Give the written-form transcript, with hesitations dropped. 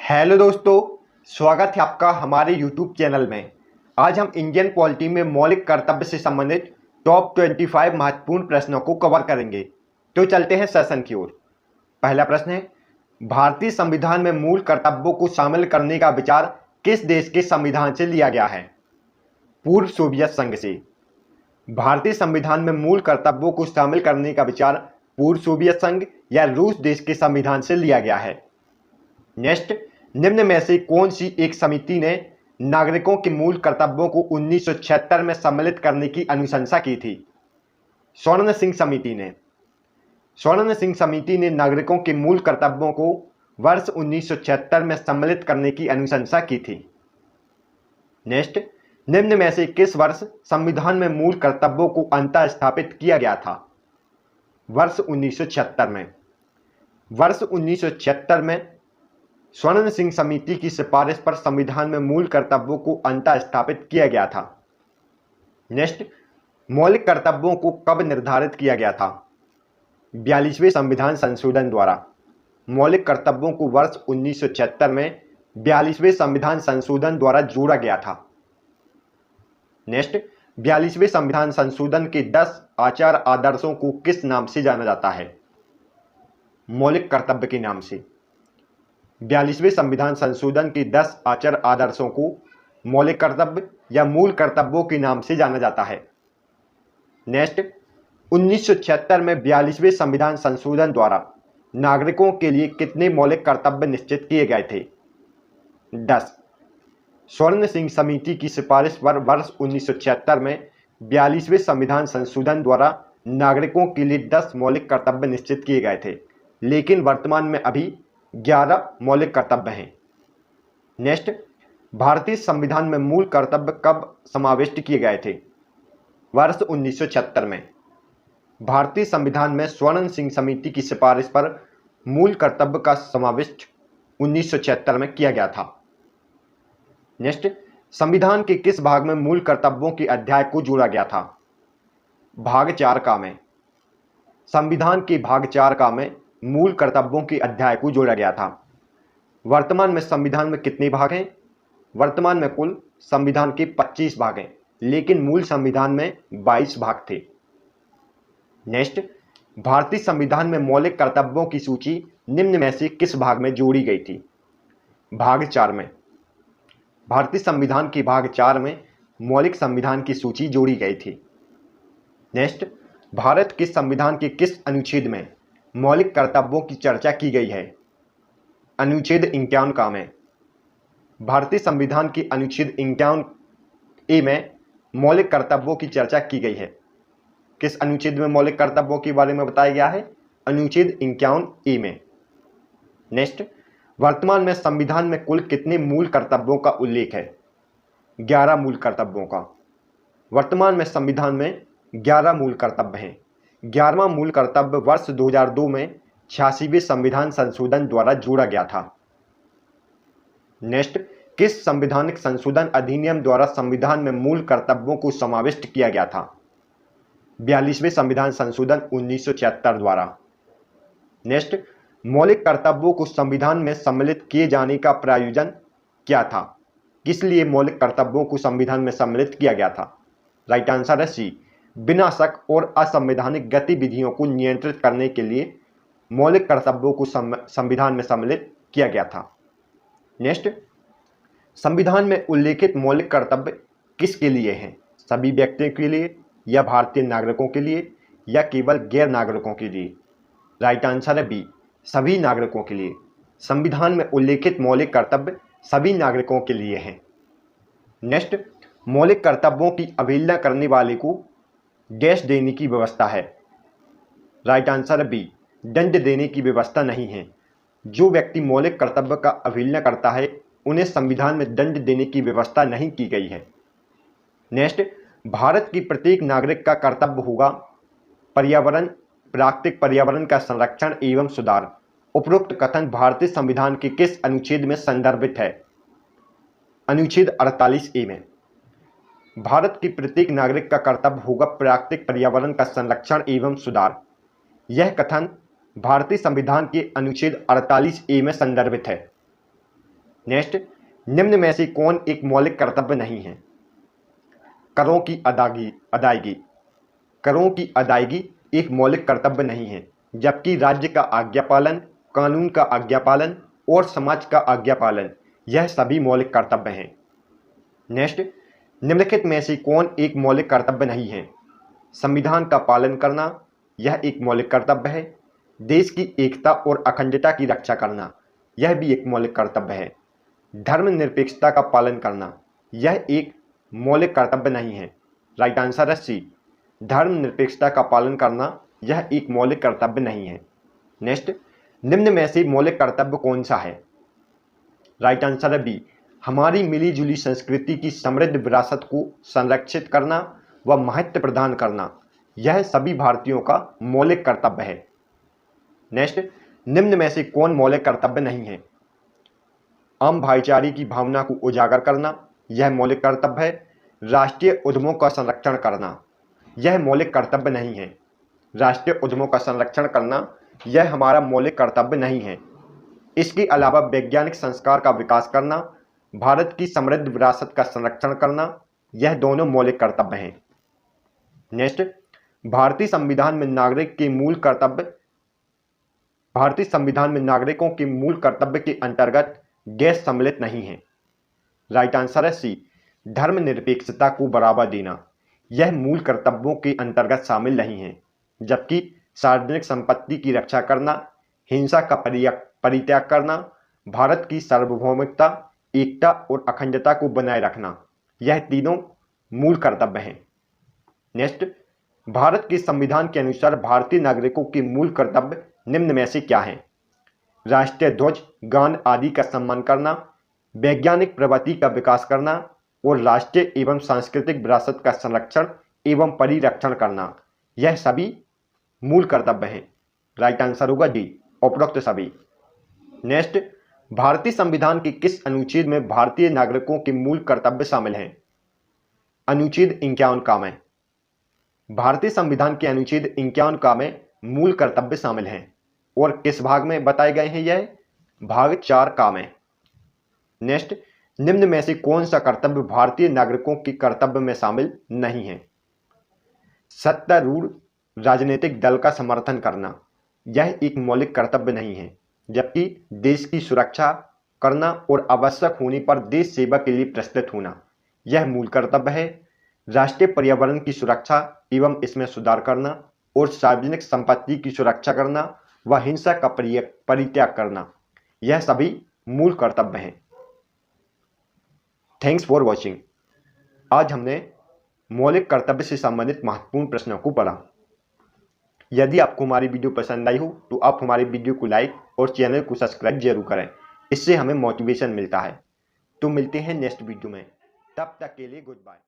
Hello दोस्तों, स्वागत है आपका हमारे यूट्यूब चैनल में। आज हम इंडियन पॉलिटी में मौलिक कर्तव्य से संबंधित टॉप 25 महत्वपूर्ण प्रश्नों को कवर करेंगे। तो चलते हैं सेशन की ओर। पहला प्रश्न है, भारतीय संविधान में मूल कर्तव्यों को शामिल करने का विचार किस देश के संविधान से लिया गया है? पूर्व सोवियत संघ से। भारतीय संविधान में मूल कर्तव्यों को शामिल करने का विचार पूर्व सोवियत संघ या रूस देश के संविधान से लिया गया है। नेक्स्ट, निम्न में से कौन सी एक समिति ने नागरिकों के मूल कर्तव्यों को 1976 में सम्मिलित करने की अनुशंसा की थी? स्वर्ण सिंह समिति ने। स्वर्ण सिंह समिति ने नागरिकों के मूल कर्तव्यों को वर्ष 1976 में सम्मिलित करने की अनुशंसा की थी। नेक्स्ट, निम्न में से किस वर्ष संविधान में मूल कर्तव्यों को अंततः स्थापित किया गया था? वर्ष 1976 में। वर्ष 1976 में स्वर्ण सिंह समिति की सिफारिश पर संविधान में मूल कर्तव्यों को अंततः स्थापित किया गया था। नेक्स्ट, मौलिक कर्तव्यों को कब निर्धारित किया गया था? 42वें संविधान संशोधन द्वारा। मौलिक कर्तव्यों को वर्ष 1976 में 42वें संविधान संशोधन द्वारा जोड़ा गया था। नेक्स्ट, 42वें संविधान संशोधन के 10 आचार आदर्शों को किस नाम से जाना जाता है? मौलिक कर्तव्य के नाम से। 42वें संविधान संशोधन के 10 आचार आदर्शों को मौलिक कर्तव्य या मूल कर्तव्यों के नाम से जाना जाता है। नेक्स्ट, 1976 में 42वें संविधान संशोधन द्वारा नागरिकों के लिए कितने मौलिक कर्तव्य निश्चित किए गए थे? 10। स्वर्ण सिंह समिति की सिफारिश पर वर्ष 1976 में 42वें संविधान संशोधन द्वारा नागरिकों के लिए 10 मौलिक कर्तव्य निश्चित किए गए थे, लेकिन वर्तमान में अभी 11 मौलिक कर्तव्य हैं। नेक्स्ट, भारतीय संविधान में मूल कर्तव्य कब समाविष्ट किए गए थे? वर्ष 1976 में। भारतीय संविधान में स्वर्ण सिंह समिति की सिफारिश पर मूल कर्तव्य का समाविष्ट 1976 में किया गया था। नेक्स्ट, संविधान के किस भाग में मूल कर्तव्यों के अध्याय को जोड़ा गया था? भाग 4 का में। संविधान के भाग 4 का में मूल कर्तव्यों के अध्याय को जोड़ा गया था। वर्तमान में संविधान में कितने भाग हैं? वर्तमान में कुल संविधान के 25 भाग हैं, लेकिन मूल संविधान में 22 भाग थे। नेक्स्ट, भारतीय संविधान में मौलिक कर्तव्यों की सूची निम्न में से किस भाग में जोड़ी गई थी? भाग 4 में। भारतीय संविधान के भाग 4 में मौलिक संविधान की सूची जोड़ी गई थी। नेक्स्ट, भारत के संविधान के किस अनुच्छेद में मौलिक कर्तव्यों की चर्चा की गई है? अनुच्छेद 51 का में। भारतीय संविधान के अनुच्छेद 51 ए में मौलिक कर्तव्यों की चर्चा की गई है। किस अनुच्छेद में मौलिक कर्तव्यों के बारे में बताया गया है? अनुच्छेद 51 ए में। नेक्स्ट, वर्तमान में संविधान में कुल कितने मूल कर्तव्यों का उल्लेख है? 11 मूल कर्तव्यों का। वर्तमान में संविधान में 11 मूल कर्तव्य हैं। 11वां मूल कर्तव्य वर्ष 2002 में 86वें संविधान संशोधन द्वारा जोड़ा गया था। नेक्स्ट, किस संवैधानिक संशोधन अधिनियम द्वारा संविधान में मूल कर्तव्यों को समाविष्ट किया गया था? 42वें संविधान संशोधन 1976 द्वारा। नेक्स्ट, मौलिक कर्तव्यों को संविधान में सम्मिलित किए जाने का प्रयोजन क्या था? किस लिए मौलिक कर्तव्यों को संविधान में सम्मिलित किया गया था? राइट आंसर है सी, बिना शक और असंवैधानिक गतिविधियों को नियंत्रित करने के लिए मौलिक कर्तव्यों को संविधान में सम्मिलित किया गया था। नेक्स्ट, संविधान में उल्लेखित मौलिक कर्तव्य किसके लिए हैं? सभी व्यक्तियों के लिए या भारतीय नागरिकों के लिए या केवल गैर नागरिकों के लिए? राइट आंसर है बी, सभी नागरिकों के लिए। संविधान में उल्लेखित मौलिक कर्तव्य सभी नागरिकों के लिए हैं। नेक्स्ट, मौलिक कर्तव्यों की अवहेलना करने वाले को डैश देने की व्यवस्था है? राइट आंसर है बी, दंड देने की व्यवस्था नहीं है। जो व्यक्ति मौलिक कर्तव्य का अवहेलना करता है उन्हें संविधान में दंड देने की व्यवस्था नहीं की गई है। नेक्स्ट, भारत की प्रत्येक नागरिक का कर्तव्य होगा प्राकृतिक पर्यावरण का संरक्षण एवं सुधार। उपरोक्त कथन भारतीय संविधान के किस अनुच्छेद में संदर्भित है? अनुच्छेद 48 ए में। भारत के प्रत्येक नागरिक का कर्तव्य होगा प्राकृतिक पर्यावरण का संरक्षण एवं सुधार। यह कथन भारतीय संविधान के अनुच्छेद 48 ए में संदर्भित है। नेक्स्ट, निम्न में से कौन एक मौलिक कर्तव्य नहीं है? करों की अदायगी। करों की अदायगी एक मौलिक कर्तव्य नहीं है, जबकि राज्य का आज्ञा पालन, कानून का आज्ञा पालन और समाज का आज्ञा पालन यह सभी मौलिक कर्तव्य हैं। नेक्स्ट, निम्नलिखित में से कौन एक मौलिक कर्तव्य नहीं है? संविधान का पालन करना यह एक मौलिक कर्तव्य है। देश की एकता और अखंडता की रक्षा करना यह भी एक मौलिक कर्तव्य है। धर्मनिरपेक्षता का पालन करना यह एक मौलिक कर्तव्य नहीं है। राइट आंसर है सी, धर्मनिरपेक्षता का पालन करना यह एक मौलिक कर्तव्य नहीं है। नेक्स्ट, निम्न में से मौलिक कर्तव्य कौन सा है? राइट आंसर है बी, हमारी मिलीजुली संस्कृति की समृद्ध विरासत को संरक्षित करना व महत्व प्रदान करना यह सभी भारतीयों का मौलिक कर्तव्य है। नेक्स्ट, निम्न में से कौन मौलिक कर्तव्य नहीं है? आम भाईचारे की भावना को उजागर करना यह मौलिक कर्तव्य है। राष्ट्रीय उद्यमों का संरक्षण करना यह मौलिक कर्तव्य नहीं है। राष्ट्रीय उद्यमों का संरक्षण करना यह हमारा मौलिक कर्तव्य नहीं है। इसके अलावा वैज्ञानिक संस्कार का विकास करना, भारत की समृद्ध विरासत का संरक्षण करना यह दोनों मौलिक कर्तव्य हैं। नेक्स्ट, भारतीय संविधान में नागरिकों के मूल कर्तव्य के अंतर्गत गैर सम्मिलित नहीं है। राइट आंसर है सी, धर्मनिरपेक्षता को बढ़ावा देना यह मूल कर्तव्यों के अंतर्गत शामिल नहीं है, जबकि सार्वजनिक संपत्ति की रक्षा करना, हिंसा का परित्याग करना, भारत की सार्वभौमिकता, एकता और अखंडता को बनाए रखना यह तीनों मूल कर्तव्य हैं। नेक्स्ट, भारत के संविधान के अनुसार भारतीय नागरिकों के मूल कर्तव्य निम्न में से क्या हैं? राष्ट्रीय ध्वज, गान आदि का सम्मान करना, वैज्ञानिक प्रगति का विकास करना और राष्ट्रीय एवं सांस्कृतिक विरासत का संरक्षण एवं परिरक्षण करना यह सभी मूल कर्तव्य हैं। राइट आंसर होगा डी, उपरोक्त सभी। नेक्स्ट, भारतीय संविधान के किस अनुच्छेद में भारतीय नागरिकों के मूल कर्तव्य शामिल हैं? अनुच्छेद 51 का में। भारतीय संविधान के अनुच्छेद 51 का में मूल कर्तव्य शामिल हैं और किस भाग में बताए गए हैं? यह भाग 4 का में। नेक्स्ट, निम्न में से कौन सा कर्तव्य भारतीय नागरिकों के कर्तव्य में शामिल नहीं है? सत्तारूढ़ राजनीतिक दल का समर्थन करना यह एक मौलिक कर्तव्य नहीं है, जबकि देश की सुरक्षा करना और आवश्यक होने पर देश सेवा के लिए प्रस्तुत होना यह मूल कर्तव्य है। राष्ट्रीय पर्यावरण की सुरक्षा एवं इसमें सुधार करना और सार्वजनिक संपत्ति की सुरक्षा करना व हिंसा का परित्याग करना यह सभी मूल कर्तव्य हैं। Thanks for watching. आज हमने मौलिक कर्तव्य से संबंधित महत्वपूर्ण प्रश्नों को पढ़ा। यदि आपको हमारी वीडियो पसंद आई हो तो आप हमारी वीडियो को लाइक और चैनल को सब्सक्राइब जरूर करें, इससे हमें मोटिवेशन मिलता है। तो मिलते हैं नेक्स्ट वीडियो में, तब तक के लिए गुड बाय।